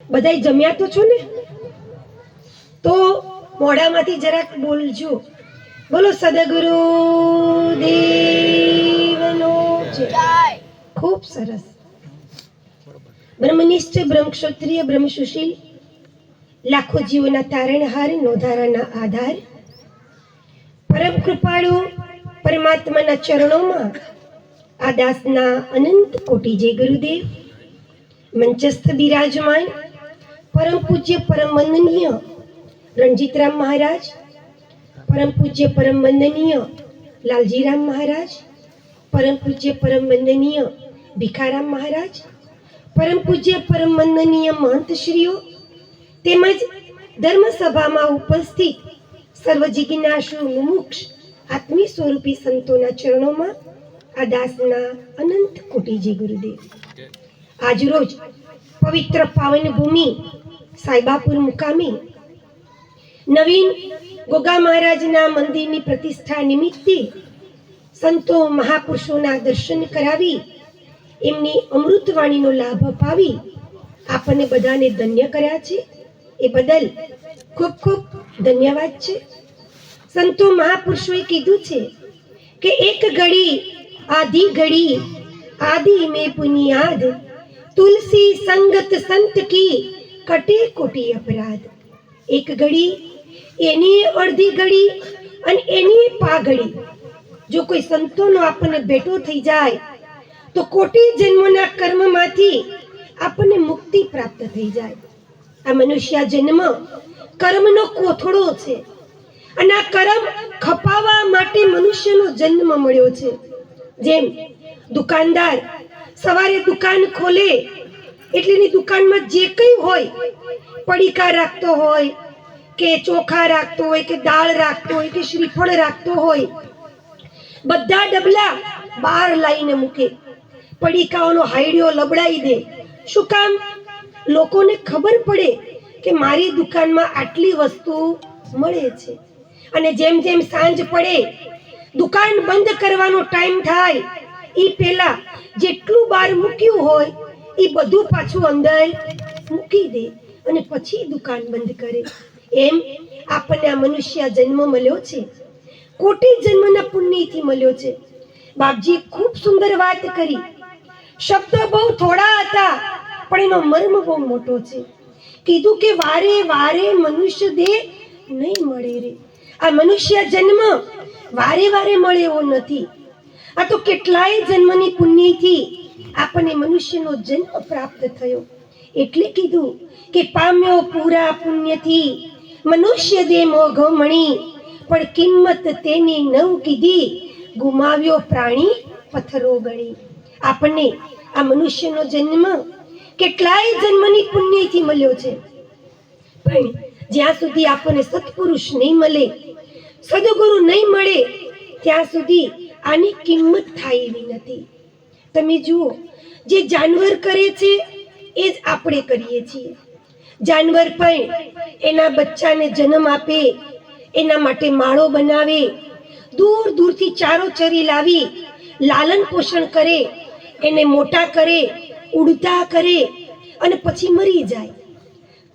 બધાય જમ્યા તો છો ને? તો મોઢામાંથી જરાક બોલજો. બોલો સદગુરુ દેવનો જય. ખૂબ સરસ. બ્રહ્મનિષ્ઠ, બ્રહ્મ ક્ષત્રિય, બ્રહ્મ સુશીલ, લાખો જીવોના તારણહાર, નોધારાના આધાર, પરમ કૃપાળુ પરમાત્માના ચરણોમાં આ દાસના અનંત કોટી જય ગુરુદેવ. મંચસ્થ બિરાજમાન પરમ પૂજ્ય પરમ વંદનીય રણજીતરામ મહારાજ, પરમ પૂજ્ય પરમ વંદનીય લાલજીરામ મહારાજ, પરમ પૂજ્ય પરમ વંદનીય ભીખારામ મહારાજ, પરમ પૂજ્ય પરમ વંદનીય મહંતશ્રીઓ તેમજ ધર્મસભામાં ઉપસ્થિત સર્વ જિજ્ઞાસુ મુમુક્ષ આત્મી સ્વરૂપી સંતોના ચરણોમાં આ દાસના અનંત કોટી જય ગુરુદેવ. આજરોજ પવિત્ર પાવન ભૂમિ સાઈબાપુર મુકામે નવીન ગોગા મહારાજના મંદિરની પ્રતિષ્ઠા નિમિત્તે સંતો મહાપુરુષોના દર્શન કરાવી એમની અમૃતવાણીનો લાભ અપાવી આપણને બધાને ધન્ય કર્યા છે. એ બદલ ખૂબ ખૂબ ધન્યવાદ છે. સંતો મહાપુરુષોએ કીધું છે કે એક ઘડી આધી ઘડી આદિ में पुनियाद तुलसी संगत संत की कटे कोटी अपराध. એક ઘડી એની અડધી ઘડી અને એની પાઘડી. જો કોઈ સંતોનો આપણને ભેટો થઈ જાય તો કોટી જન્મોના કર્મમાંથી આપણને મુક્તિ પ્રાપ્ત થઈ જાય. આ મનુષ્ય જન્મ કર્મનો કોથળો છે અને આ કર્મ ખપાવવા માટે મનુષ્યનો જન્મ મળ્યો છે. જેમ દુકાનદાર સવારે દુકાન ખોલે એટલે એની દુકાનમાં જે કંઈ હોય, પડીકા રાખતો હોય કે ચોખા રાખતો હોય કે દાળ રાખતો હોય કે શ્રીફળ રાખતો હોય, બધા ડબલા બહાર લાવીને મૂકે, પડીકાઓનો હાયડિયો લબડાઈ દે. શું કામ? લોકોને ખબર પડે કે મારી દુકાનમાં આટલી વસ્તુ મળે છે. અને જેમ જેમ સાંજ પડે, દુકાન બંધ કરવાનો ટાઈમ થાય એ પહેલા જેટલું બહાર મૂક્યું હોય એ બધું પાછું અંદર મૂકી દે અને પછી દુકાન બંધ કરે. એમ આપણને આ મનુષ્ય જન્મ મળ્યો છે, કોટી જન્મના પુણ્યથી મળ્યો છે. બાપજી ખૂબ સુંદર વાત કરી. શબ્દો બહુ થોડા હતા પણ એનો મર્મ બહુ મોટો છે. કીધું કે વારે વારે મનુષ્ય દેહ નહીં મળે રે. આ મનુષ્ય જન્મ વારે વારે મળે એવો નથી. આ તો કેટલાય જન્મની પુણ્યથી આપણને મનુષ્યનો જન્મ પ્રાપ્ત થયો. એટલે કીધું કે પામ્યો પૂરા પુણ્યથી મનુષ્ય દેહ મોઘો મણી, પણ કિંમત તેની નવ કીધી, ગુમાવ્યો પ્રાણી પથ્થરો ગણી. આપણને આ મનુષ્યનો જન્મ કેટલાય જન્મની પુણ્યથી મળ્યો છે. પણ જ્યાં સુધી આપણને સત્પુરુષ નહીં મળે, સદગુરુ નહીં મળે, ત્યાં સુધી આની કિંમત થાય એવી નથી. તમે જુઓ, જે જાનવર કરે છે એ જ આપણે કરીએ છીએ. જાનવર પણ એના બચ્ચાને જન્મ આપે, એના માટે માળો બનાવે, દૂર દૂરથી ચારો ચરી લાવી લાલન પોષણ કરે, એને મોટા કરે, ઉડતા કરે અને પછી મરી જાય.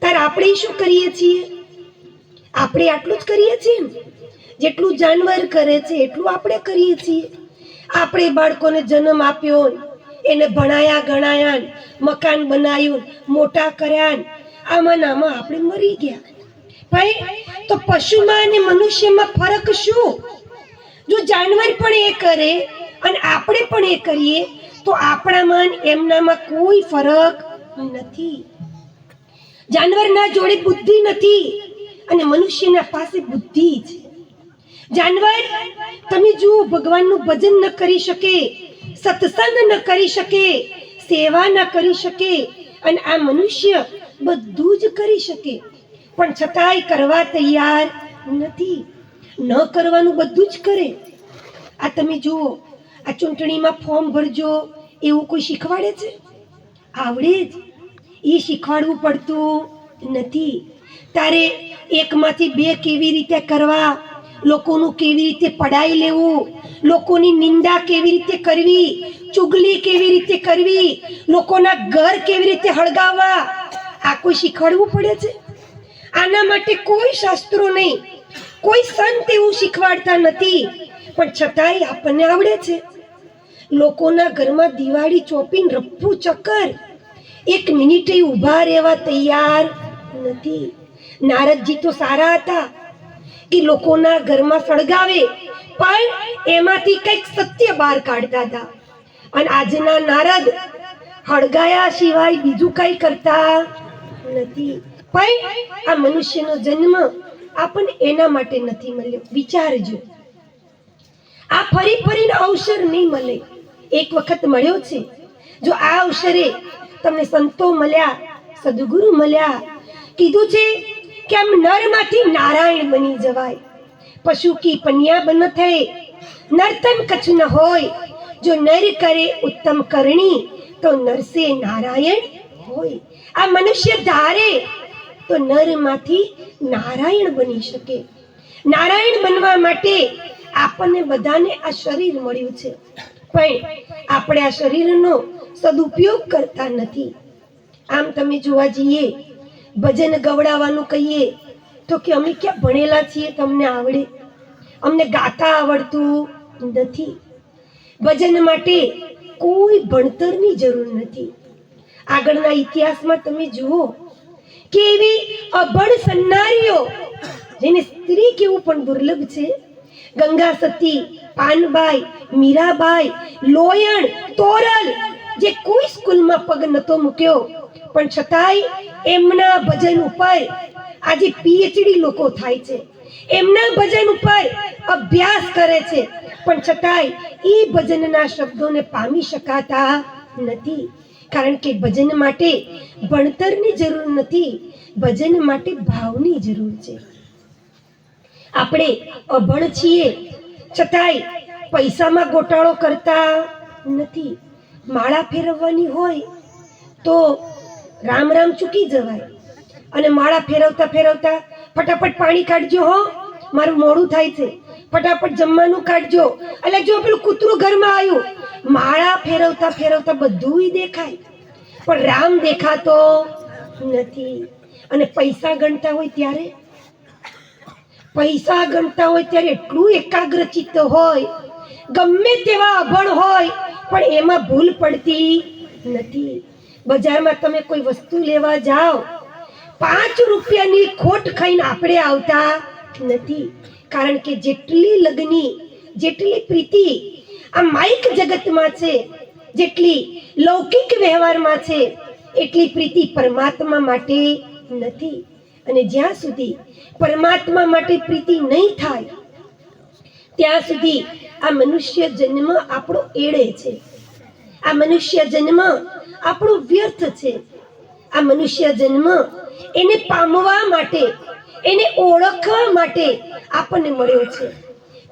ત્યારે આપણે શું કરીએ છીએ? આપણે આટલું જ કરીએ છીએ ને? જેટલું જાનવર કરે છે એટલું આપણે કરીએ છીએ. આપણે બાળકોને જન્મ આપ્યો, એને ભણાયા ગણાયા, મકાન બનાવ્યું, મોટા કર્યા, આમાં આપણે મરી ગયા. ભાઈ, તો પશુમાં અને મનુષ્યમાં ફરક શું? જો જાનવર પણ એ કરે અને આપણે પણ એ કરીએ તો આપણામાં એમનામાં કોઈ ફરક નથી. જાનવરના જોડે બુદ્ધિ નથી અને મનુષ્યના પાસે બુદ્ધિ છે. જાનવર તમે જુઓ, ભગવાનનું ભજન ન કરી શકે, સત્સંગ ન કરી શકે, સેવા ન કરી શકે, અને આ મનુષ્ય બધું જ કરી શકે પણ છતાંય કરવા તૈયાર નથી. ન કરવાનું બધું જ કરે. આ તમે જુઓ, આ ચૂંટણીમાં ફોર્મ ભરજો એવું કોઈ શીખવાડે છે? આવડે જ. એ શીખવાડવું પડતું નથી. તારે એકમાંથી બે કેવી રીતે કરવા, લોકોનું કેવી રીતે પડાઈ લેવું, લોકોની નિંદા કેવી રીતે કરવી, ચુગલી કેવી રીતે કરવી, લોકોના ઘર કેવી રીતે હળગાવવા, આ કોઈ શીખવાડવું પડે છે? આના માટે કોઈ શાસ્ત્રો નહીં, કોઈ સંત એવું શીખવાડતા નથી, પણ છતાંય આપણને આવડે છે. લોકોના ઘરમાં દિવાળી ચોપીને રફ્ફુ ચક્કર, એક મિનિટે ઊભા રહેવા તૈયાર નથી. નારદજી તો સારા હતા કે લોકોના ઘરમાં સળગાવે પણ એમાંથી કંઈક સત્ય બહાર કાઢતા હતા. અને આજના નારદ હળગાયા સિવાય બીજું કંઈ કરતા નથી. પણ આ મનુષ્યનો જન્મ આપણને એના માટે નથી મળ્યો. વિચારજો, આ ફરી ફરીને અવસર નહીં મળે, એક વખત મળ્યો છે. જો આ અવસરે તમને સંતો મળ્યા, સદગુરુ મળ્યા, કીધું છે કે આમ નરમાંથી નારાયણ બની જવાય. પશુ કી પન્યા બન થે, નર્તન કછું ન હોય, જો નર કરે ઉત્તમ કરણી તો નરસે નારાયણ હોય. આ મનુષ્ય ધારે તો નરમાંથી નારાયણ બની શકે. નારાયણ બનવા માટે આપણને બધાને આ શરીર મળ્યું છે, પણ આપણે આ શરીરનો સદુપયોગ કરતા નથી. આમ તમે જોવા જઈએ, ભજન ગવડાવવાનું કહીએ તો કે અમે ક્યાં ભણેલા છીએ, તમને આવડે? અમને ગાતા આવડતું નથી. ભજન માટે કોઈ ભણતરની જરૂર નથી. આગળના ઇતિહાસમાં તમે જુઓ કે એવી અભણ સન્નારીઓ, જેને સ્ત્રી કેવું પણ દુર્લભ છે, ગંગા સતી, પાનબાઈ, મીરાબાઈ, લોયણ, તોરલ, જે કોઈ સ્કૂલમાં પગ નતો મૂક્યો, પણ છતાંય એમના ભજન ઉપર આજે પીએચડી લોકો થાય છે. એમના ભજન ઉપર અભ્યાસ કરે છે, પણ છતાંય એ ભજનના શબ્દોને પામી શકાતા નથી. કારણ કે ભજન માટે ભણતરની જરૂર નથી, ભજન માટે ભાવની જરૂર છે. આપણે અભણ છીએ, છતાંય પૈસામાં ગોટાળો કરતા નથી. માળા ફેરવવાની હોય તો રામ રામ ચૂકી જવાય, અને માળા ફેરવતા ફેરવતા ફટાફટ પાણી કાઢજો, હો મારું મોડું થાય છે, ફટાફટ જમવાનું કાઢજો. એટલે જો પેલું કૂતરું ઘરમાં આવ્યું, માળા ફેરવતા ફેરવતા બધું દેખાય, પણ રામ દેખાતો નથી. અને પૈસા ગણતા હોય ત્યારે, પૈસા ગણતા હોય ત્યારે એટલું એકાગ્રચિત્ત હોય, ગમે તેવા અભણ હોય પણ એમાં ભૂલ પડતી નથી. બજારમાં તમે કોઈ વસ્તુ લેવા જાઓ, 5 રૂપિયાની ખોટ ખાઈને આપણે આવતા નથી. કારણ કે જેટલી લગની, જેટલી પ્રીતિ આ માઇક જગતમાં છે, જેટલી લૌકિક વ્યવહારમાં છે, એટલી પ્રીતિ પરમાત્મા માટે નથી. અને જ્યાં સુધી પરમાત્મા માટે પ્રીતિ નહીં થાય, ત્યાં સુધી આ મનુષ્ય જન્મ આપણો એળે છે. આ મનુષ્ય જન્મ આપણો વ્યર્થ છે. આ મનુષ્ય જન્મ એને પામવા માટે, એને ઓળખવા માટે આપણને મળ્યો છે,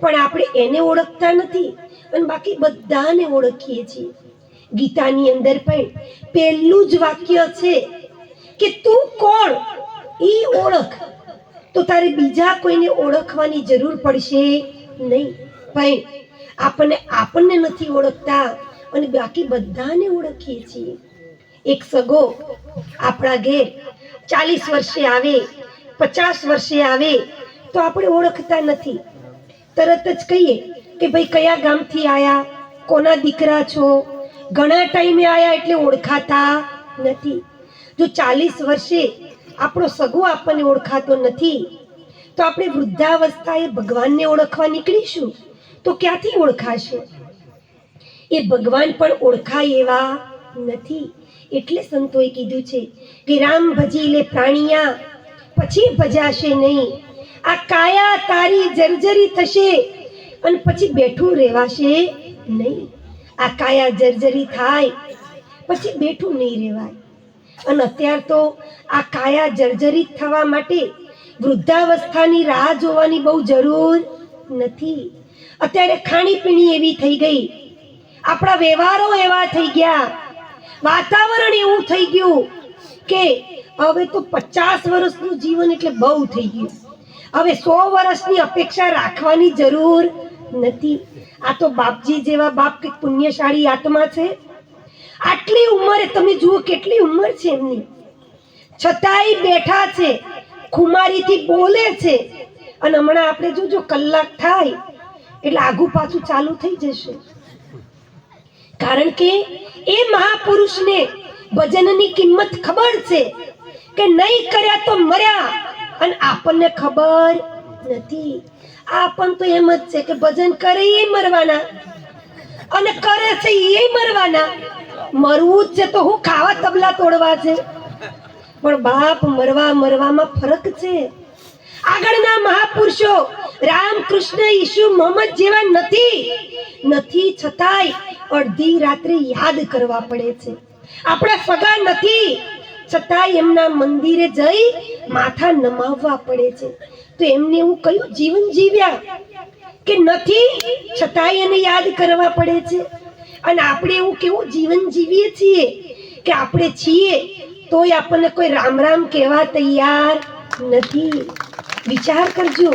પણ આપણે એને ઓળખતા નથી અને બાકી બધાને ઓળખીએ છીએ. ગીતાની અંદર પણ પહેલું જ વાક્ય છે કે તું કોણ ઈ ઓળખ, તો તારે બીજા કોઈને ઓળખવાની જરૂર પડશે નહીં. પણ આપણને નથી ઓળખતા અને બાકી બધાને ઓળખીએ છીએ. એક સગો આપણા ઘેર 40 વર્ષે આવે, 50 વર્ષે આવે તો આપણે ઓળખતા નથી. તરત જ કહીએ કે ભાઈ કયા ગામથી આયા, કોના દીકરા છો. ઘણા ટાઈમે આયા એટલે ઓળખાતા નથી. જો 40 વર્ષે આપણો સગો આપણને ઓળખાતો નથી, તો આપણે વૃદ્ધાવસ્થાએ ભગવાનને ઓળખવા નીકળીશું તો ક્યાંથી ઓળખાશે? એ ભગવાન પણ ઓળખાય એવા નથી. એટલે સંતોએ કીધું છે કે રામ ભજી લે પ્રાણિયા, પછી ભજાશે નહીં. આ કાયા તારી જર્જરી થશે અને પછી બેઠું રહેવાશે નહીં. આ કાયા જર્જરી થાય પછી બેઠું નહીં રહેવાય. અને અત્યારે તો આ કાયા જર્જરિત થવા માટે વૃદ્ધાવસ્થાની રાહ જોવાની બહુ જરૂર નથી. અત્યારે ખાણીપીણી એવી થઈ ગઈ, આપણા વ્યવહારો એવા થઈ ગયા, વાતાવરણ એવું થઈ ગયું કે હવે તો 50 વર્ષનું જીવન એટલે બહુ થઈ ગયું. હવે 100 વર્ષની અપેક્ષા રાખવાની જરૂર નથી. આ તો બાપજી જેવા બાપ કે પુણ્યશાળી આત્મા છે. આટલી ઉંમરે તમે જુઓ કેટલી ઉંમર છે એમની, છતાંય બેઠા છે, ખુમારીથી બોલે છે. અને હમણાં આપણે જોજો કલાક થાય એટલે આગુ પાછું ચાલુ થઈ જશે. કારણ કે એ મહાપુરુષને ભજનની કિંમત ખબર છે કે નહીં કર્યા તો મર્યા, અને આપણને ખબર નથી. આપણ તો એમ જ છે કે ભજન કરે એ મરવાના અને કરે છે એ મરવાના. મરવું જ છે તો હું ખાવા તબલા તોડવા છે. પણ બાપ, મરવામાં ફરક છે. આગળના મહાપુરુષો રામ, કૃષ્ણ, ઈસુ, મોહમ્મદ જેવા નથી છતાંય અડધી રાત્રે યાદ કરવા પડે છે. આપણા સગા નથી છતાંય એમના મંદિરે જઈ માથા નમાવવા પડે છે. તો એમને એવું કયું જીવન જીવ્યા કે નથી છતાંય એને યાદ કરવા પડે છે. અને આપણે એવું કેવું જીવન જીવીએ છીએ કે આપણે છીએ તોય આપણને કોઈ રામ રામ કહેવા તૈયાર નથી. વિચાર કરજો,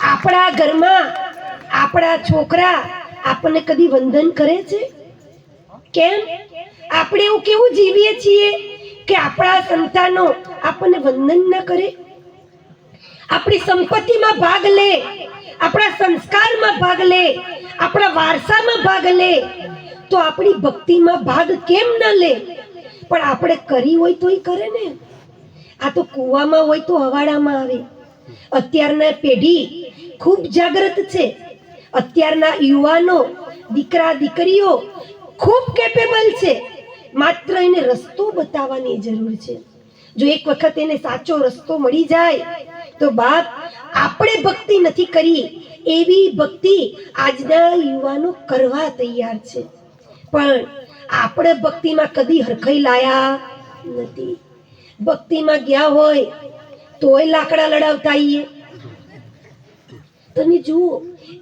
આપણા ઘરમાં આપણા છોકરા આપણને કદી વંદન કરે છે? કેમ? આપણે એવું કેવું જીવીએ છીએ કે આપણા સંતાનો આપણને વંદન ન કરે? આપણી સંપત્તિમાં ભાગ લે, આપણા સંસ્કારમાં ભાગ લે, આપણા વારસામાં ભાગ લે, તો આપણી ભક્તિમાં ભાગ કેમ ન લે? પણ આપણે કરી હોય તોય કરે ને. આ તો કૂવામાં હોય તો હવાડામાં આવે. અત્યારના પેઢી ખૂબ જાગૃત છે. અત્યારના યુવાનો, દીકરા દીકરીઓ ખૂબ કેપેબલ છે. માત્ર એને રસ્તો બતાવવાની જરૂર છે. જો એક વખત એને સાચો રસ્તો મળી જાય તો બાપ, આપણે ભક્તિ નથી કરી એવી ભક્તિ આજના યુવાનો કરવા તૈયાર છે. પણ આપણે ભક્તિમાં કદી હરખાઈ લાયા નથી. ભક્તિમાં ગયા હોય તોય લાકડા લડાવતા આવીએ. તમે જુઓ,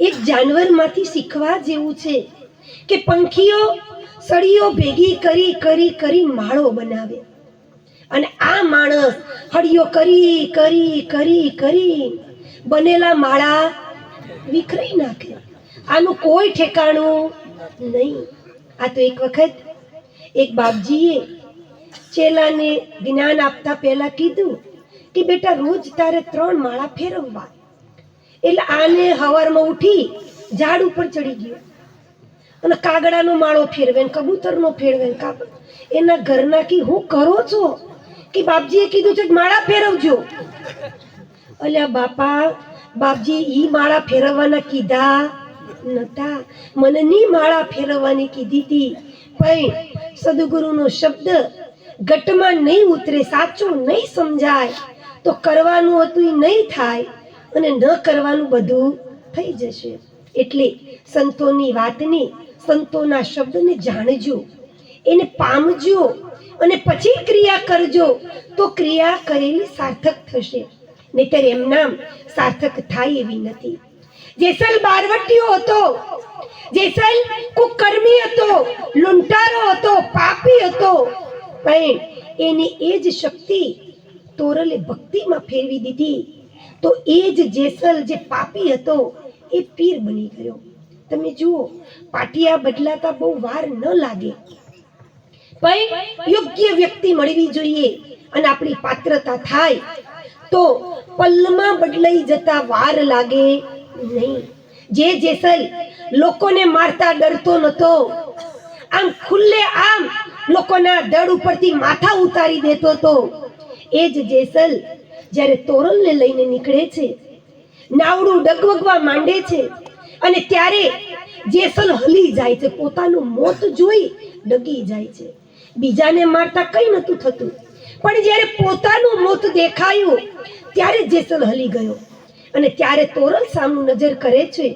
એક જાનવરમાંથી શીખવા જેવું છે કે પંખીઓ સળીઓ ભેગી કરી માળો બનાવે, અને આ માણસ હળીઓ કરી બનેલા માળા વિખરાઈ નાખે. આનું કોઈ ઠેકાણું નહીં. આ તો એક વખત એક બાપજીએ ચેલાને જ્ઞાન આપતા પહેલા કીધું કે બેટા, રોજ તારે 3 માળા ફેરવવા. એટલે આને હવારમાં ઉઠી ઝાડ ઉપર ચડી ગયો અને કાગડાનો માળો ફેરવે, કબૂતરનો ફેરવે. એના ઘરના કી હું કરો છો? કે બાપજીએ કીધું છે માળા ફેરવજો. અલ્યા બાપા, બાપજી ઈ માળા ફેરવવાના કીધા નતા, મને ની માળા ફેરવવાની કીધી હતી. પણ સદગુરુનો શબ્દ ઘટમાં નહીં ઉતરે, સાચું નહીં સમજાય તો કરવાનું હતું એ નહીં થાય અને ન કરવાનું બધું થઈ જશે. એટલે સંતોની વાતને, સંતોના શબ્દને જાણજો, એને પામજો અને પછી ક્રિયા કરજો, તો ક્રિયા કરેલી સાર્થક થશે. નહીતર એમ નામ સાર્થક થાય એવી નથી. જેસલ બારવટીયો હતો, જેસલ કુકર્મી હતો, લૂંટારો હતો, પાપી હતો, પણ એની એ જ શક્તિ તોરલે ભક્તિમાં ફેરવી દીધી તો એ જ જેસલ જે પાપી હતો એ પીર બની ગયો. તમે જુઓ, પાટિયા બદલાતા બહુ વાર ન લાગે, પણ યોગ્ય વ્યક્તિ મળવી જોઈએ અને આપણી પાત્રતા થાય તો પલમાં બદલાઈ જતા વાર લાગે નહીં. જે જેસલ લોકોને મારતા ડરતો નતો, આમ ખુલ્લે આમ લોકોના દડ ઉપરથી માથા ઉતારી દેતો હતો, એ જ જેસલ જ્યારે તોરલને લઈને નીકળે છે, નાવડું ડગવગવા માંડે છે, અને ત્યારે જેસલ હલી જાય છે. પોતાનું મોત જોઈ ડગી જાય છે. બીજાને મારતા કઈ નતું થતું, પણ જ્યારે પોતાનું મોત દેખાયું ત્યારે જેસલ હલી ગયો. અને ત્યારે તોરલ સામું નજર કરે છે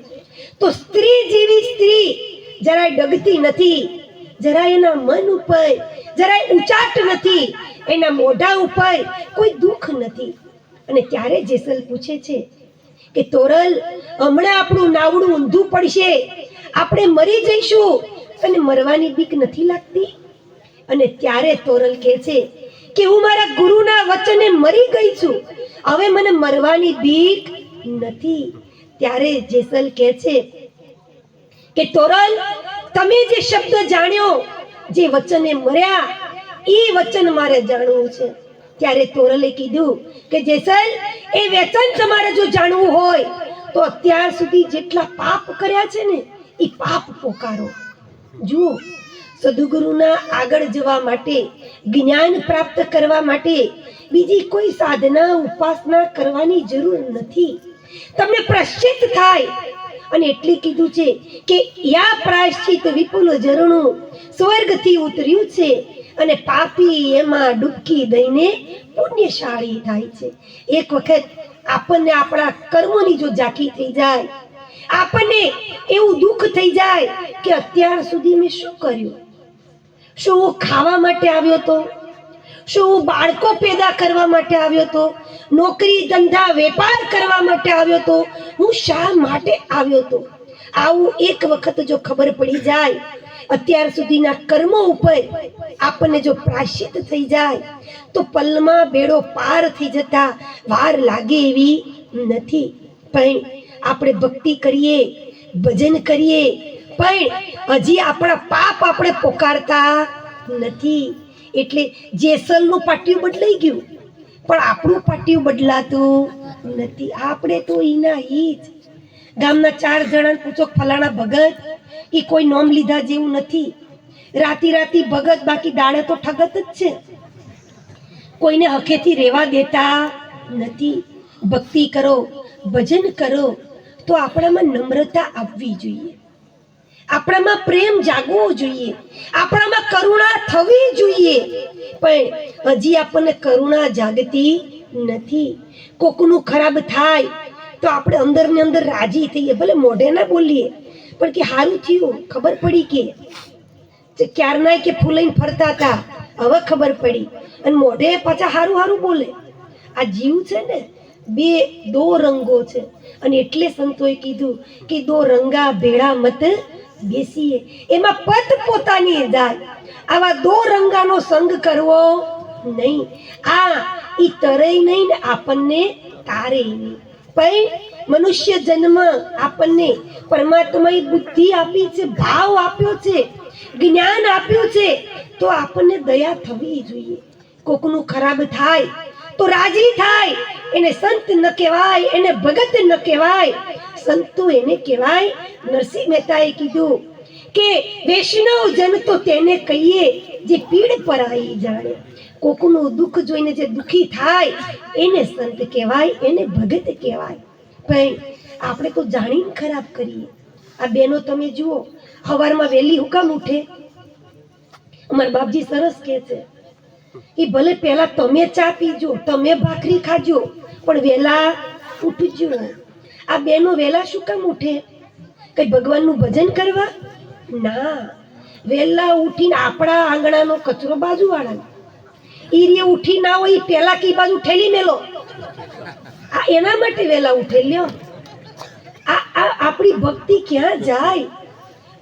તો સ્ત્રી જેવી સ્ત્રી જરાય ડગતી નથી, જરાય એના મન ઉપર જરાય ઉચાટ નથી, એના મોઢા ઉપર કોઈ દુઃખ નથી. અને ત્યારે જેસલ પૂછે છે કે તોરલ, હમણાં આપણું નાવડું ઊંધું પડશે, આપણે મરી જઈશું, અને મરવાની બીક નથી લાગતી? અને ત્યારે તોરલ કહે છે કે હું મારા ગુરુના વચને મરી ગઈ છું, હવે મને મરવાની બીક નથી. ત્યારે જેસલ કહે છે કે તોરલ, તમે જે શબ્દ જાણ્યો, જે વચને મર્યા, એ વચન મારે જાણવું છે. ત્યારે તોરલે કીધું કે જેસલ, એ વ્યસન તમારે જો જાણવું હોય તો અત્યાર સુધી જેટલા પાપ કર્યા છે ને એ પાપ પોકારો. જુઓ, સદગુરુના આગળ જવા માટે, જ્ઞાન પ્રાપ્ત કરવા માટે બીજી કોઈ સાધના ઉપાસના કરવાની જરૂર નથી. તમને પ્રાયશ્ચિત થાય. અને એટલે કીધું છે કે યા પ્રાયશ્ચિત વિપુલ ઝરણું સ્વર્ગથી ઉતર્યું છે અને પાપી એમાં ડૂબકી દઈને પુણ્યશાળી થાય છે. એક વખત આપણને આપણા કર્મોની જો ઝાંખી થઈ જાય, આપણને એવું દુઃખ થઈ જાય કે અત્યાર સુધી મેં શું કર્યું? શું હું ખાવા માટે આવ્યો તો? શું હું બાળકો પેદા કરવા માટે આવ્યો તો? નોકરી ધંધા વેપાર કરવા માટે આવ્યો તો? હું શા માટે આવ્યો તો? આવું એક વખત જો ખબર પડી જાય, અત્યાર સુધીના કર્મો ઉપર આપણને જો પ્રાયશ્ચિત થઈ જાય તો પલમાં બેડો પાર થઈ જતા વાર લાગે એવી નથી. પણ આપણે ભક્તિ કરીએ, ભજન કરીએ, પણ હજી આપણા પાપ આપણે પોકારતા નથી. એટલે જેસલનું પાટિયું બદલાઈ ગયું, પણ આપણું પાટિયું બદલાતું નથી. આપણે તો ઈના ઈ જ. ગામના 4 જણાને પૂછો, ફલાણા ભગત, એ કોઈ નોમ લીધા જેવું નથી. રાતી ભગત, બાકી દાડે તો ઠગત જ છે. કોઈને હકેથી રહેવા દેતા નથી. ભક્તિ કરો, ભજન કરો તો આપણામાં નમ્રતા આવવી જોઈએ, આપણામાં પ્રેમ જાગવો જોઈએ, આપણામાં કરુણા થવી જોઈએ. પણ હજી આપણને કરુણા જાગતી નથી. કોકનું ખરાબ થાય તો આપણે અંદર ને અંદર રાજી થઈએ, ભલે મોઢે ના બોલીએ, પણ કે સારું થયું, ખબર પડી કે ક્યારના કે ફૂલાઈને ફરતા હતા, હવે ખબર પડી. અને મોઢે પાછા હારું બોલે. આ જીવ છે ને, દો રંગો છે. અને એટલે સંતોએ કીધું કે દો રંગા ભેળા મત બેસીએ. એમાં પત પોતાની જાય. આવા દો રંગાનો સંગ કરવો નહીં. ઈ તરે નહીં ને આપણને તારે નહીં. પણ મનુષ્ય જન્મ આપણને પરમાત્માએ બુદ્ધિ આપી છે, ભાવ આપ્યો છે, જ્ઞાન આપ્યું છે, તો આપણને દયા થવી જોઈએ. કોકનું ખરાબ થાય તો રાજી થાય. એને સંત ન કહેવાય, એને ભગત ન કહેવાય, સંતો એને કહેવાય. નરસિંહ મહેતાએ કીધું કે વૈષ્ણવ જન તો તેને કહીએ જે પીડ પરાઈ જાણે. કોકનું દુઃખ જોઈને જે દુખી થાય એને સંત કહેવાય, એને ભગત કહેવાય. પણ આપણે તો જાણીને ખરાબ કરીએ. આ બેનો તમે જુઓ, સવારમાં વહેલી હુકામ ઉઠે? અમારા બાપજી સરસ કહે છે, એ ભલે પહેલા તમે ચા પીજો, તમે ભાખરી ખાજો, પણ વહેલા ઉઠજો. આ બેનો વહેલા શું કામ ઉઠે? કઈ ભગવાનનું ભજન કરવા? ના, વહેલા ઉઠીને આપણા આંગણાનો કચરો બાજુવાળાનો, ઈ ઉઠી ના હોય પેલા કઈ બાજુ ઠેલી મેલો. આ એના માટે વહેલા ઉઠે લ્યો. આ આપણી ભક્તિ ક્યાં જાય?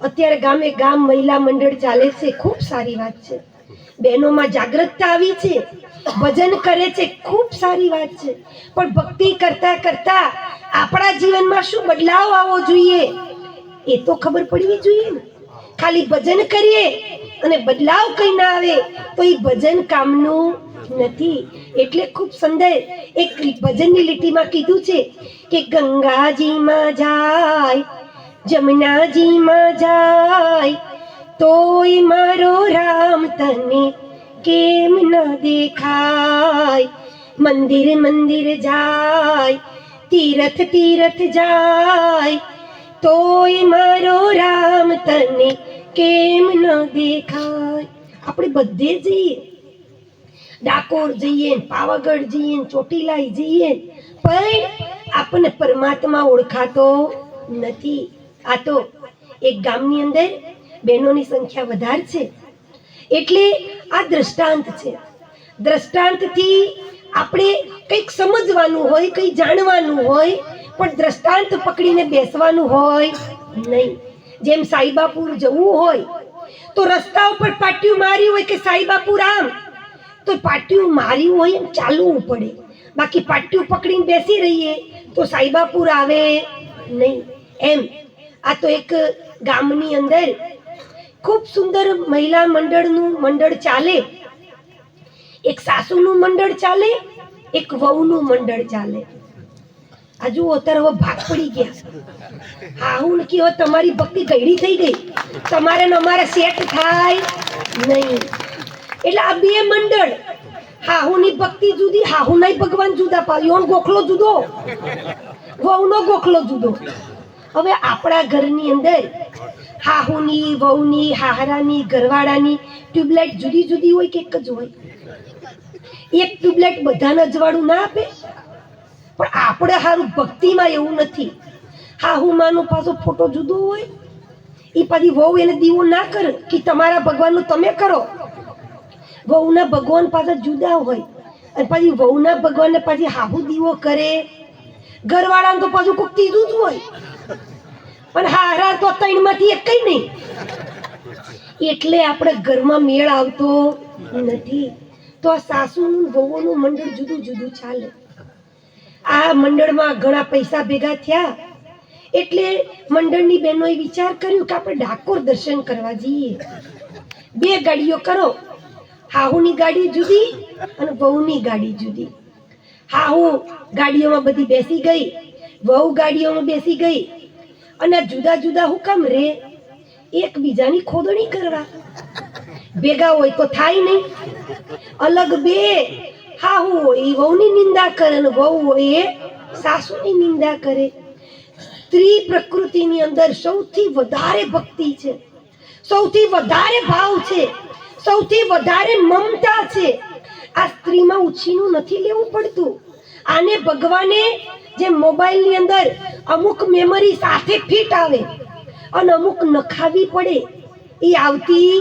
અત્યારે ગામે ગામ મહિલા મંડળ ચાલે છે, ખૂબ સારી વાત છે. બહેનોમાં જાગૃતતા આવી છે, ભજન કરે છે, ખૂબ સારી વાત છે. પણ ભક્તિ કરતા કરતા આપણા જીવનમાં શું બદલાવ આવવો જોઈએ એ તો ખબર પડવી જોઈએ ને. ખાલી ભજન કરીએ અને બદલાવ કઈ ના આવે તો એ ભજન કામનું નથી. એટલે ખૂબ સુંદર એક ભજનની લીટીમાં કીધું છે કે ગંગાજીમાં જાય, જમનાજીમાં જાય, તોય મારો રામ તને કેમ ન દેખાય. મંદિર જાય, તીરથ જાય, તોય મારો રામ તને કેમ ન દેખાય. આપણે બધે જઈએ, ડાકોર જઈએ, પાવાગઢ જઈએ, ચોટીલા જઈએ, પણ આપણને પરમાત્મા ઓળખાતો નથી. આ તો એક ગામની અંદર બહેનોની સંખ્યા વધારે છે, એટલે આ દ્રષ્ટાંત છે. દ્રષ્ટાંતથી આપણે કંઈક સમજવાનું હોય, કંઈ જાણવાનું હોય, પણ દ્રષ્ટાંત પકડીને બેસવાનું હોય નહીં. જેમ સાઈબાપુર જવું હોય તો રસ્તા ઉપર પાટિયું માર્યું હોય કે સાઈબાપુર આમ, તો પાટિયું માર્યું હોય એમ ચાલવું પડે. બાકી પાટિયું પકડીને બેસી રહીએ તો સાઈબાપુર આવે નહીં. એમ આ તો એક ગામની અંદર ખૂબ સુંદર મહિલા મંડળનું મંડળ ચાલે. એક સાસુનું મંડળ ચાલે, એક વહુનું મંડળ ચાલે. આ જુઓ અત્યારે હવે ભાગ પડી ગયા. હા હું નક્કી હવે તમારી ભક્તિ ગયડી થઈ ગઈ, તમારે ને અમારે સેટ થાય નહીં. એટલે આ બે મંડળ, હાહુની ભક્તિ જુદી, હાહુના ભગવાન જુદા પાડ્યો, ગોખલો જુદો, વહુનો ગોખલો જુદો. હવે આપણા ઘરની અંદર હાહુની, વહુની, હાહરાની, ઘરવાળાની ટ્યુબલાઇટ જુદી જુદી હોય કે એક જ હોય? એક ટ્યુબલાઇટ બધાને અજવાળું ના આપે. પણ આપણે હારું ભક્તિમાં એવું નથી. હાહુમાનો પાછો ફોટો જુદો હોય, એ પાછી વહુ એને દીવો ના કરે કે તમારા ભગવાનનું તમે કરો. વહુના ભગવાન પાછા જુદા હોય, અને પાછી વહુના ભગવાનને પાછી હાહુ દીવો કરે. ઘરવાળાને તો પાછું કોઈક ત્રીજું જ હોય, પણ હારા તો ત્રણમાંથી એક કઈ નહીં. એટલે આપણે ઘરમાં મેળ આવતો નથી. તો આ સાસુનું વહુનું મંડળ જુદું જુદું ચાલે. આ મંડળમાં ઘણા પૈસા ભેગા થયા એટલે મંડળની બહેનોએ વિચાર કર્યો કે આપણે ડાકોર દર્શન કરવા જઈએ. 2 ગાડીઓ કરો, હાહુની ગાડી જુદી અને વહુની ગાડી જુદી. હાહુ ગાડીઓમાં બધી બેસી ગઈ, વહુ ગાડીઓમાં બેસી ગઈ, અને જુદા જુદા હુકમ રે? એકબીજાની ખોદણી કરવા. ભેગા હોય તો થાય નહીં. અલગ બે, હાહુ હોય એ વહુની નિંદા કરે અને વહુ હોય એ સાસુની નિંદા કરે. સ્ત્રી પ્રકૃતિની અંદર સૌથી વધારે ભક્તિ છે, સૌથી વધારે ભાવ છે, સૌથી વધારે મમતા છે. આ સ્ત્રીમાં ઉછીનું નથી લેવું પડતું. આને ભગવાને જે મોબાઈલની અંદર અમુક મેમરી સાથે ફિટ આવે અને અમુક નખાવી પડે એ આવતી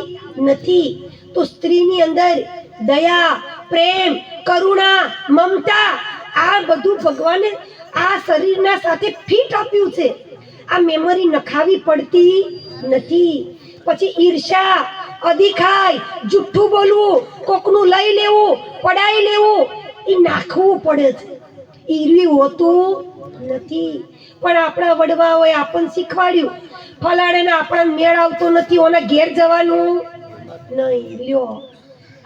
નથી. તો સ્ત્રીની અંદર દયા, પ્રેમ, કરુણા, મમતા આ બધું ભગવાને આ શરીરના સાથે ફિટ આપ્યું છે. આ મેમરી નખાવી પડતી નથી. પછી ઈર્ષા, અધિખાય, જુઠ્ઠું બોલવું, કોકનું લઈ લેવું, પડાઈ લેવું, એ નાખવું પડે છે. ઈરવી હોતું નથી. પણ આપણા વડવાઓએ આપણને શીખવાડ્યું, ફલાણાને આપણા મેળ આવતો નથી, ઓના ઘેર જવાનું નહીં. લ્યો,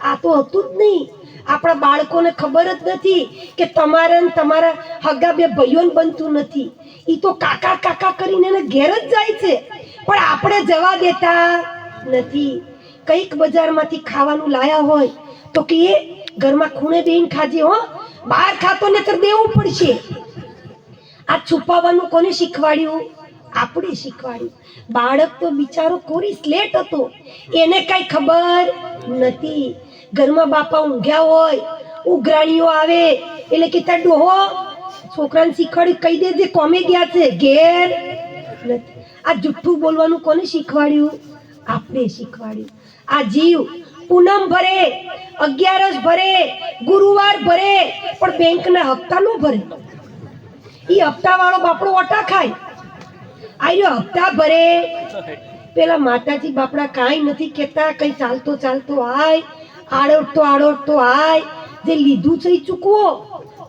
આ તો હતું જ નહીં. આપણા બાળકોને ખબર જ નથી કે તમારા ને તમારા હગા બે ભાઈઓને બનતું નથી. એ તો કાકા કાકા કરીને એને ઘેર જ જાય છે, પણ આપણે જવા દેતા નથી. કઈક બજારમાંથી ખાવાનું લાયા હોય તો કે એ ઘરમાં ખૂણે બેહીને ખાજે હો, બહાર ખાતો ને તો દેવું પડશે. આ છુપાવવાનું કોને શીખવાડ્યું? આપણે શીખવાડ્યું. બાળક તો બિચારો કોરી સ્લેટ હતો, એને કઈ ખબર નથી. ઘરમાં બાપા ઊંઘ્યા હોય, ઉઘરાણીઓ આવે એટલે કે તાર ડોહો છોકરાને શીખવાડ્યું, કહી દેજે કોમે ગયા છે, ઘેર નથી. આ જુઠ્ઠું બોલવાનું કોને શીખવાડ્યું? આપણે શીખવાડ્યું. આ જીવ પૂનમ ભરે, 11 ભરે, ગુરુવાર ભરે, પણ બેંકના હપ્તા નો ભરે. એ હપ્તા વાળો બાપડો ઓટા ખાય. આયો હપ્તા ભરે. પેલા માતાજી બાપડા કાંઈ નથી કેતા, કઈ ચાલતો ચાલતો આય, આડોટતો આય, જે લીધું છે એ ચૂકવો.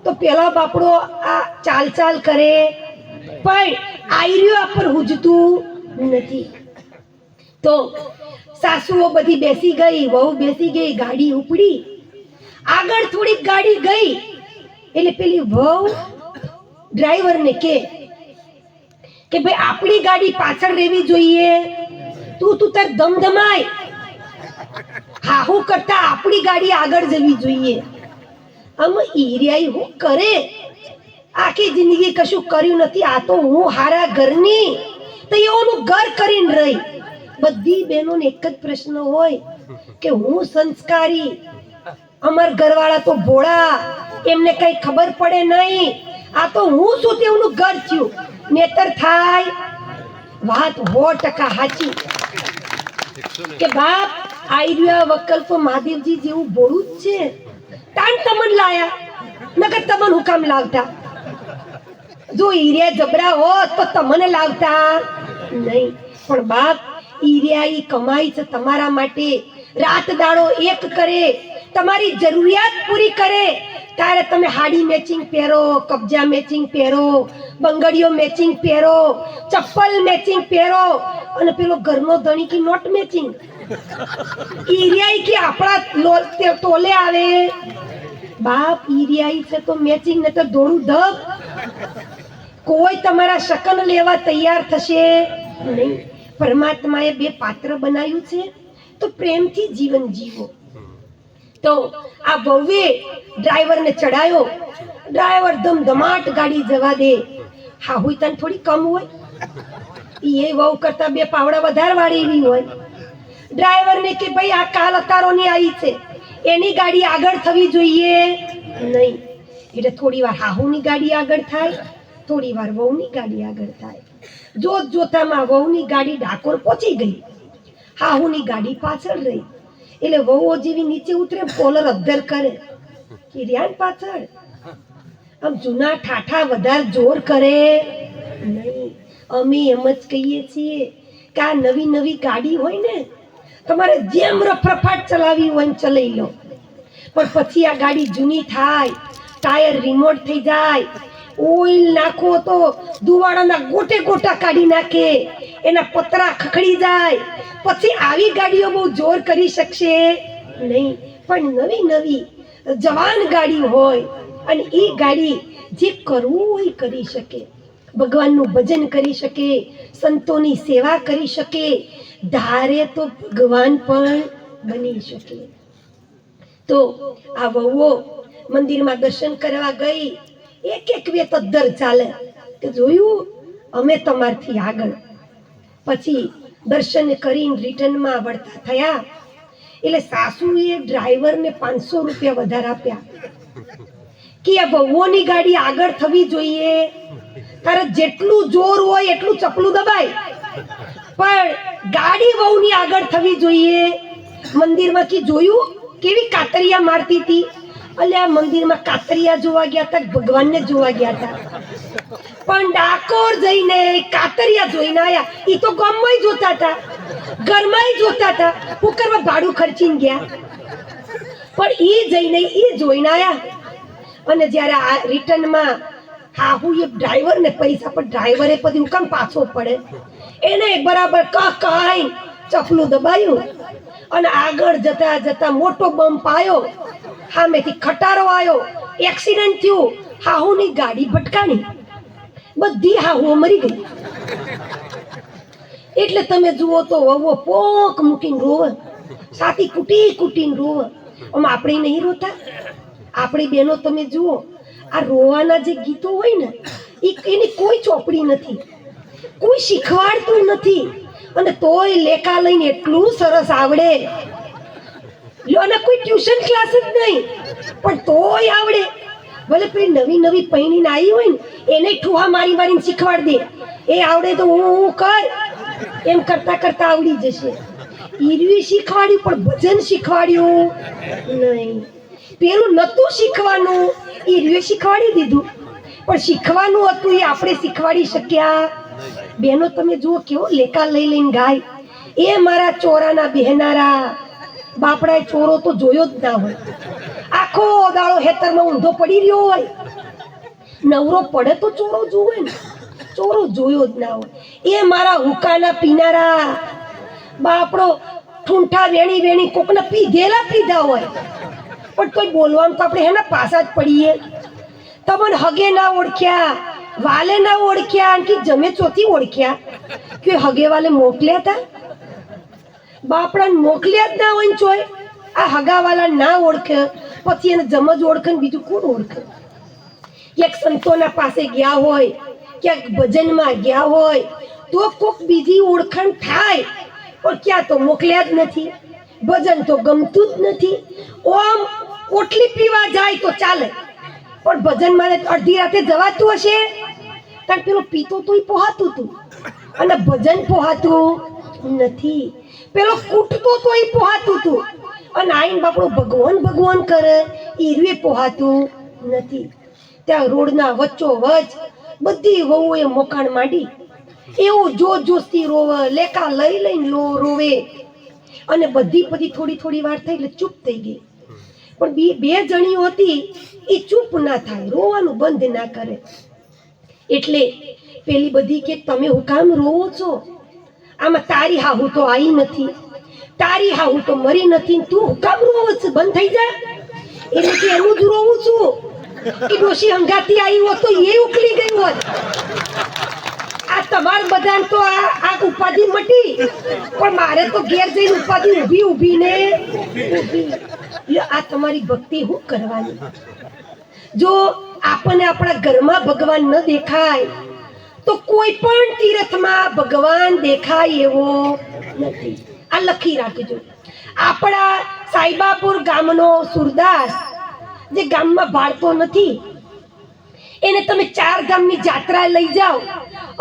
તો પેલા બાપડો આ ચાલ ચાલ કરે, પણ આયર્યો પર હુજતું નથી. તો સાસુઓ બધી બેસી ગઈ, વહુ બેસી ગઈ, ગાડી ઉપડી. આગળ થોડીક ગાડી ગઈ એટલે પેલી વહુ ડ્રાઈવરને કે ભાઈ આપણી ગાડી પાછળ રહેવી જોઈએ, તું તાર ધમધમાય. હાહુ કરતા આપણી ગાડી આગળ જવી જોઈએ. આમ ઈરિયાઈ હું કરે? આખી જિંદગી કશું કર્યું નથી. આ તો હું હારા ઘરની, તો એઓનું ઘર કરીને રહી. બધી બહેનોને એક જ પ્રશ્ન હોય કે હું સંસ્કારી, અમાર ઘરવાળા તો ભોળા, એમને કઈ ખબર પડે નહીં. આ તો હું શું તેવું ઘર થયું નેતર થાય. વાત 100% સાચી કે બાપ આયર્યા વકલ્પ મહાદેવજી જેવું ભોળું જ છે. તાન તમન લાયા, નકર તમન હુકામ લાવતા? જો ઈરિયા જબરા હોત તો તમને લાવતા નહીં. પણ બાપ ઈરિયા ઈ કમાઈ છે તમારા માટે, રાત દાડો એક કરે, તમારી જરૂરિયાત પૂરી કરે. ત્યારે તમે હાડી મેચિંગ પહેરો, કબજા મેચિંગ પહેરો, બંગડીઓ મેચિંગ પહેરો, ચપ્પલ મેચિંગ પહેરો, અને પેલો ઘરનો ધણી કે નોટ મેચિંગ. ઈરિયાઈ કે આપણા તોલે આવે. બાપ ઈરિયાઈ છે તો મેચિંગ, ને તો ધોળું ધબ. કોઈ તમારા શકન લેવા તૈયાર થશે નહીં. પરમાત્માએ બે પાત્ર બનાવ્યું છે તો પ્રેમથી જીવન જીવો. તો આ વહુએ ડ્રાઈવરને ચડાયો. ડ્રાઈવર ધમધમાટ ગાડી જવા દે. હા હોય તને થોડી કમ હોય, એ વહુ કરતા બે પાવડા વધારે વાળી હોય. ડ્રાઈવરને કે ભાઈ આ કાલ અતારોની આવી છે, એની ગાડી આગળ થવી જોઈએ નહીં. એટલે થોડી વાર હાહુની ગાડી આગળ થાય, થોડી વાર વહુની ગાડી આગળ થાય. જોત જોતામાં વહુની ગાડી ડાકોર પહોંચી ગઈ, હાહુની ગાડી પાછળ રહી. એટલે વહુઓ જેવી નીચે ઉતરે, કોલર અદ્ધર કરે કે રિયાન પાછળ. આમ જૂના ઠાઠા વધારે જોર કરે નહીં. અમે એમ જ કહીએ છીએ કે આ નવી નવી ગાડી હોય ને, તમારે જેમ રફરફાટ ચલાવી હોય એમ ચલાવી લો. પણ પછી આ ગાડી જૂની થાય, ટાયર રિમોટ થઈ જાય, ઓઇલ નાખો તો દુવાડાના ગોટે ગોટા કાઢી નાખે, એના પતરા ખખડી જાય. પછી આવી ગાડીઓ બહુ જોર કરી શકશે નહીં. પણ નવી નવી જવાન ગાડી હોય અને એ ગાડી જે કરવું હોય કરી શકે, ભગવાનનું ભજન કરી શકે, સંતોની સેવા કરી શકે, ધારે તો ભગવાન પણ બની શકે. તો આ વહુઓ મંદિરમાં દર્શન કરવા ગઈ. એક એક બે તદ્દર ચાલે કે જોયું અમે તમારથી આગળ. પછી દર્શન કરીને રિટર્નમાં વળતા થયા. એટલે સાસુએ ડ્રાઈવરને 500 રૂપિયા વધારે આપ્યા કે આ વહુઓની ગાડી આગળ થવી જોઈએ. તારે જેટલું જોર હોય એટલું ચપલું દબાય, પણ ગાડી વહુની આગળ થવી જોઈએ. મંદિરમાં કી જોયું કેવી કાતરિયા મારતી હતી. અલ્યા મંદિરમાં કાતરિયા જોવા ગયા હતા, ભગવાનને જોવા ગયા હતા. પણ ડાકોર જઈને કાતરિયા જોઈને આયા. ઈ તો ગામમાં જોતા હતા, ઘરમાં જોતા હતા, કુકરમાં ભાડું ખર્ચીને ગયા. પણ ઈ જઈને ઈ જોઈને આયા. અને જ્યારે આ રિટર્નમાં હાહુએ ડ્રાઈવરને પૈસા, પણ ડ્રાઈવરે પછી હુકમ પાછો પડે, એને બરાબર કાઈ ચપલું દબાયું. અને આગળ જતા જતા મોટો બમ્પ આવ્યો, સામેથી ખટારો આવ્યો, એક્સિડન્ટ થયું, હાહુની ગાડી ભટકાણી, બધી હાહુઓ મરી ગઈ. એટલે તમે જુઓ તો વહુઓ પોક મૂકીને રોવે, સાથી કુટી કુટીને રોવે. આમ આપણે નહીં રોતા? આપણી બહેનો તમે જુઓ, આ રોવાના જે ગીતો હોય ને, એની કોઈ ચોપડી નથી, કોઈ શીખવાડતું નથી. અને તોય લેખા લઈને એટલું સરસ આવડે. અને કોઈ ટ્યુશન ક્લાસ જ નહીં, પણ તોય આવડે. ભલે પેલી નવી નવી પૈણીને આવી હોય ને, એને ઠુહા મારી મારીને શીખવાડ દે. એ આવડે તો હું કર, એમ કરતા કરતા આવડી જશે. ઈરવી શીખવાડ્યું પણ ભજન શીખવાડ્યું નહીં. પેલું નતું શીખવાનું, ઈરવી શીખવાડી દીધું, પણ શીખવાનું હતું એ આપણે શીખવાડી શક્યા. બહેનો તમે જુઓ કેવો લેકા લઈ લઈને ગાય. એ મારા ચોરાના બહેનારા, બાપડાએ ચોરો તો જોયો જ ના હોય. આખો દાડો હેતરમાં ઊંધો પડી રહ્યો હોય, નવરો પડે તો ચોરો જોવે ને, ચોરો જોયો જ ના હોય. એ મારા હુકાના પીનારા, બાપડો ઠૂંઠા વેણી વેણી કોકના પીધા હોય, પણ કોઈ બોલવાનું તો આપણે હેના પાસા જ પડીએ. તમને હગે ના ઓળખ્યા, વાલે ના ઓળખ્યા, કે જમે ચોથી ઓળખ્યા કે હગે વાલે મોકલ્યા હતા? બાપડાને મોકલ્યા જ ના હોય ચોય. આ હગાવાલા ના ઓળખે પછી એને જમજ ઓળખે, બીજું કોણ ઓળખે? એક સંતોના પાસે ગયા હોય, ક્યાંક ભજનમાં ગયા હોય તો કોક બીજી ઓળખાણ થાય, પણ ક્યાં તો મોકલ્યા જ નથી. ભજન તો ગમતું જ નથી. ઓમ ઓટલી પીવા જાય તો ચાલે, પણ ભજનમાં અડધી રાતે જવાતું હશે? કારણ પેલો પીતો તોય પોહાતું હતું, અને ભજન પોહાતું નથી. પેલો કૂટતો તોય પોહાતું હતું, અને આઈન બાપડો ભગવાન ભગવાન કરે, ઈરવે પોહાતું નથી. ત્યાં રોડના વચ્ચો વચ બધી વહુએ મોકાણ માંડી. એવું જોશ જોશથી રોવે, લેખા લઈ લઈને રોવે. અને બધી થોડી થોડી વાર થઈ એટલે ચૂપ થઈ ગઈ. પણ બે જણીઓ હતી, એ ચૂપ ના થાય, રોવાનું બંધ ના કરે. એટલે પેલી બધી કે તમે હું કામ રોવો છો? આમાં તારી હાહુ તો આવી નથી, તારી હાહુ તો મરી નથી, તું હું કામ રોવો છે? બંધ થઈ જા. એટલે કે એનું જ રોવું છું કે ડોશી હંગાતી આવી હોત તો એ ઉકલી ગઈ હોત. આ તમાર બધાને તો આ ઉપાધિ મટી, પણ મારે તો ઘેર જઈને ઉપાધિ ઊભી ને ઊભી. આ તમારી ભક્તિ હું કરવાની? જો આપણને આપણા ઘરમાં ભગવાન ન દેખાય તો કોઈ પણ તીર્થમાં ભગવાન દેખાય એવો નથી. આ લખી રાખજો. આપણા સાઈબાપુર ગામનો સુરદાસ જે ગામમાં ભાળતો નથી, એને તમે 4 ધામની જાત્રા લઈ જાઓ,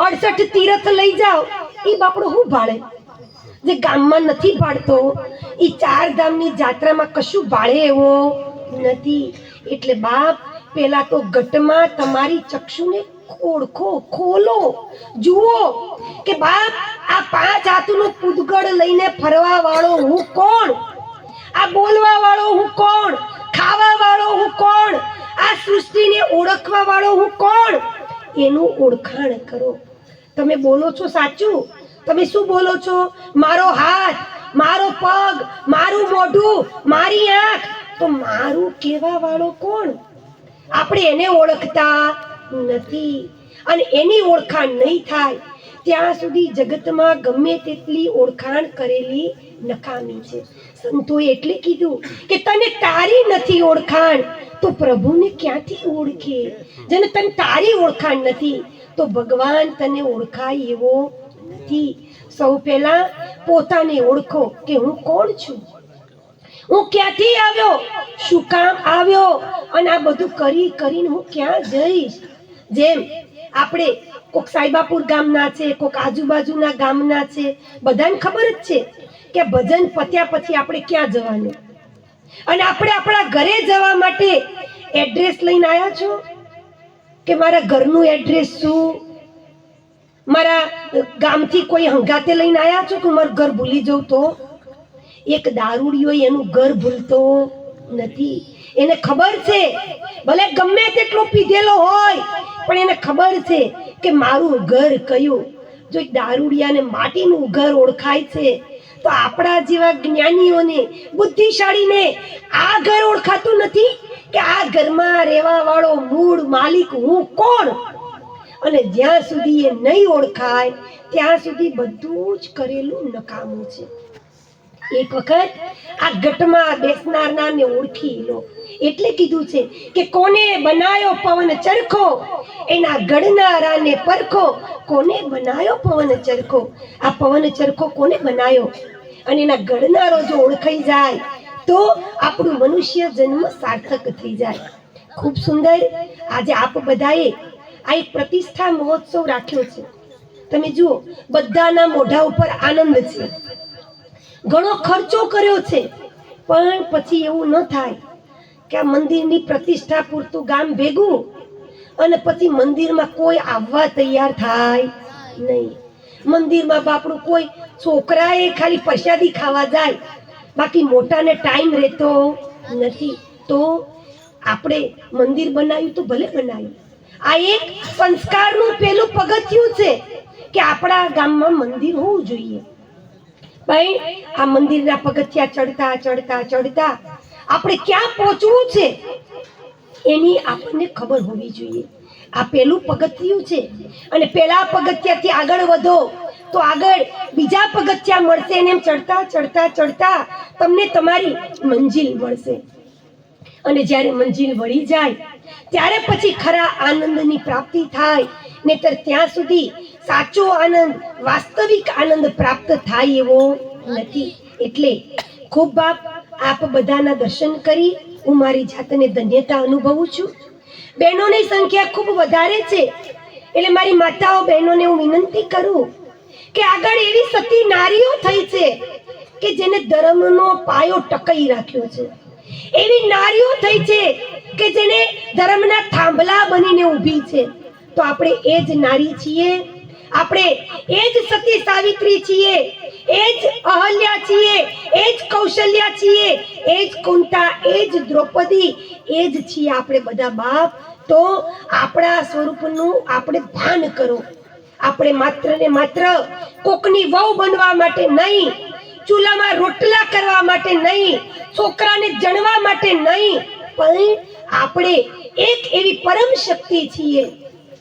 68 તીર્થ લઈ જાઓ, એ બાપડો શું ભાળે? જે ગામમાં નથી ભાળતો એ 4 ધામની જાત્રામાં કશું ભાળે એવો નથી. એટલે બાપ પેલા તો ઘટમાં તમારી ચક્ષુને ખોલો, જુઓ કે બાપ આ 5 હાથનું પૂદગળ લઈને ફરવા વાળો હું કોણ? આ બોલવા વાળો હું કોણ? ખાવા વાળો હું કોણ? આ સૃષ્ટિને ઓળખવા વાળો હું કોણ? એનું ઓળખાણ કરો. તમે બોલો છો સાચું? તમે શું બોલો છો? મારો હાથ, મારો પગ, મારું મોઢું, મારી આંખ. તો મારું કહેવા વાળો કોણ? આપણે એને ઓળખતા નથી. અને એની ઓળખાણ નહીં થાય ત્યાં સુધી જગતમાં ગમે તેટલી ઓળખાણ કરેલી નકામી છે. સંતોએ એટલે કીધું કે તને તારી નથી ઓળખાણ તો પ્રભુને ક્યાંથી ઓળખે? જેને તને તારી ઓળખાણ નથી તો ભગવાન તને ઓળખાય એવો નથી. સૌ પહેલા પોતાને ઓળખો કે હું કોણ છું, હું ક્યાંથી આવ્યો, શું કામ આવ્યો, અને આ બધું કરીને હું ક્યાં જઈશ. જેમ આપણે કોક સાઈબાપુર ગામના છે, કોક આજુબાજુના ગામના છે, બધાને ખબર જ છે કે ભજન પત્યા પછી આપણે ક્યાં જવાનું. અને આપણે આપણા ઘરે જવા માટે એડ્રેસ લઈને આવ્યા છો કે મારા ઘરનું એડ્રેસ શું? મારા ગામથી કોઈ હંગાતે લઈને આવ્યા છો કે મારું ઘર ભૂલી જવું? તો એક દારૂડિયો એનું ઘર ભૂલતો નથી. એને ખબર છે ભલે ગમે તેટલો પીધેલો હોય પણ એને ખબર છે કે મારું ઘર કયું. જો દારૂડિયાને માટીનું ઘર ઓળખાય છે તો આપણા જેવા જ્ઞાનીઓને, બુદ્ધિશાળીને આ ઘર ઓળખાતું નથી કે આ ઘરમાં રહેવા વાળો મૂળ માલિક હું કોણ? અને જ્યાં સુધી એ નહીં ઓળખાય ત્યાં સુધી બધું જ કરેલું નકામું છે. એક વખત આ ઘટમાં બેસનારને ઓળખી લો. એટલે કીધું છે કે કોને બનાયો પવન ચરખો, એના ઘડનારાને પરખો. કોને બનાયો પવન ચરખો? આ પવન ચરખો કોને બનાયો અને એના ઘડનારો જો ઓળખાઈ જાય તો આપણું મનુષ્ય જન્મ સાર્થક થઈ જાય. ખૂબ સુંદર. આજે આપ બધાએ આ એક પ્રતિષ્ઠા મહોત્સવ રાખ્યો છે. તમે જુઓ, બધાના મોઢા ઉપર આનંદ છે, ઘણો ખર્ચો કર્યો છે, પણ પછી એવું ન થાય કે આ મંદિરની પ્રતિષ્ઠા પૂરતું ગામ ભેગું અને પછી મંદિરમાં કોઈ આવવા તૈયાર થાય નહીં. મંદિરમાં બાપડું કોઈ છોકરાએ ખાલી પ્રસાદી ખાવા જાય, બાકી મોટાને ટાઈમ રહેતો નથી. તો આપણે મંદિર બનાવ્યું તો ભલે બનાવ્યું, આ એક સંસ્કારનું પેલું પગથિયું છે કે આપણા ગામમાં મંદિર હોવું જોઈએ. ભાઈ આ મંદિરના પગથિયા ચડતા ચડતા ચડતા આપણે ક્યાં પહોંચવું છે એની આપણને ખબર હોવી જોઈએ. આ પેલું પગથિયું છે અને પેલા પગથિયાથી આગળ વધો તો આગળ બીજા પગથિયા મળશે અને એમ ચડતા ચડતા ચડતા તમને તમારી મંજિલ મળશે. અને જ્યારે મંજિલ વળી જાય ત્યારે પછી ખરા આનંદની પ્રાપ્તિ થાય. નહીતર ત્યાં સુધી સાચો આનંદ, વાસ્તવિક આનંદ પ્રાપ્ત થાય એવો નથી. એટલે ખૂબ બાપ આપ બધાના દર્શન કરી હું મારી જાતને ધન્યતા અનુભવું છું. બહેનોની સંખ્યા ખૂબ વધારે છે એટલે મારી માતાઓ બહેનોને હું વિનંતી કરું કે આગળ એવી સતી નારીઓ થઈ છે કે જેને ધર્મનો પાયો ટકાઈ રાખ્યો છે. એવી નારીઓ થઈ છે કે જેને ધર્મના થાંભલા બનીને ઊભી છે. તો આપણે એ જ નારી છીએ. આપણે એ જ સતી સાવિત્રી છીએ, એ જ અહલ્યા છીએ, એ જ કૌશલ્યા છીએ, એ જ કુંતા, એ જ દ્રૌપદી, એ જ છીએ આપણે બધા બાપ. તો આપણા સ્વરૂપનું આપણે ભાન કરો. આપણે માત્ર ને માત્ર કોકની વહુ બનવા માટે નહીં, ચૂલામાં રોટલા કરવા માટે નહીં, છોકરાને જણવા માટે નહીં, પણ આપણે એક એવી પરમ શક્તિ છીએ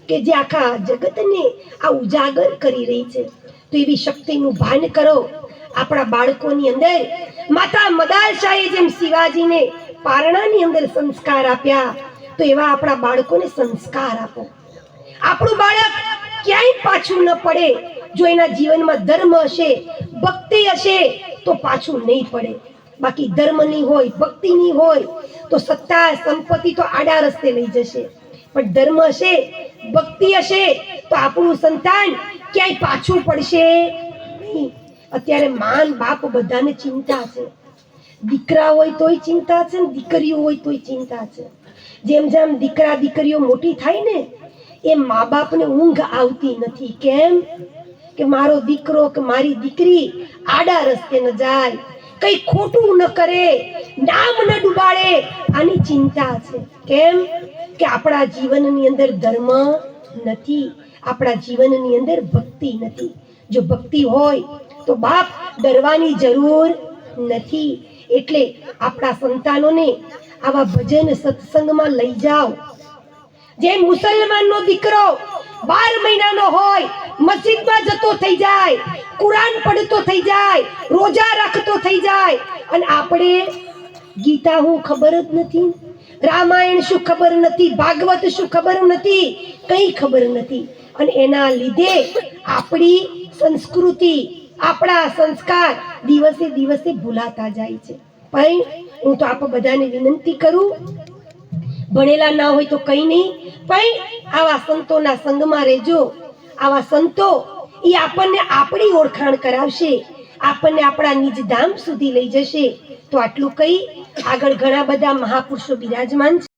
કે જે આખા જગતને આ ઉજાગર કરી રહી છે. તો એવી શક્તિનું ભાન કરો. આપણા બાળકોની અંદર માતા મદાલશાહે જેમ શિવાજીને પારણાની અંદર સંસ્કાર આપ્યા, તો એવા આપણા બાળકોને સંસ્કાર આપો. આપણું બાળક ક્યાંય પાછું ન પડે. જો એના જીવનમાં ધર્મ હશે, ભક્તિ હશે, તો પાછું નહીં પડે. બાકી ધર્મ નહીં હોય, ભક્તિ નહીં હોય, તો સત્તા સંપત્તિ તો આડા રસ્તે લઈ જશે. પણ ધર્મ હશે, ભક્તિ હશે, તો આપણું સંતાન ક્યાંય પાછું પડશે નહીં. અત્યારે માન બાપ બધાને ચિંતા છે. દીકરા હોય તોય ચિંતા છે, દીકરીઓ હોય તોય ચિંતા છે. જેમ જેમ દીકરા દીકરીઓ મોટી થાય ને, એ મા બાપને ઊંઘ આવતી નથી. કેમ? કે મારો દીકરો કે મારી દીકરી આડા રસ્તે ન જાય, કઈ ખોટું ન કરે, નામ ન ડૂબાડે. આની ચિંતા છે. કેમ? કે આપણા જીવનની અંદર ધર્મ નથી, આપણા જીવનની અંદર ભક્તિ નથી. જો ભક્તિ હોય તો બાપ ડરવાની જરૂર નથી. એટલે આપણા સંતાનોને આવા ભજન સત્સંગમાં લઈ જાઓ. જે મુસલમાનનો દીકરો 12 મહિનાનો હોય, મસ્જિદમાં જતો થઈ જાય, કુરાન પડતો થઈ જાય, રોજા રાખતો થઈ જાય, અને આપણે ગીતા હું ખબર જ નથી, રામાયણ શું ખબર નથી, ભાગવત શું ખબર નથી, કંઈ ખબર નથી. અને એના લીધે આપણી સંસ્કૃતિ, આપણા સંસ્કાર દિવસે દિવસે ભૂલાતા જાય છે. પણ હું તો આપ બધાને વિનંતી કરું, ભણેલા ના હોય તો કંઈ નહીં, પણ આવા સંતોના સંગમાં રહેજો. આવા સંતો એ આપણને આપણી ઓળખાણ કરાવશે, આપણને આપણા નિજ ધામ સુધી લઈ જશે. તો આટલું કહી આગળ ઘણા બધા મહાપુરુષો બિરાજમાન છે.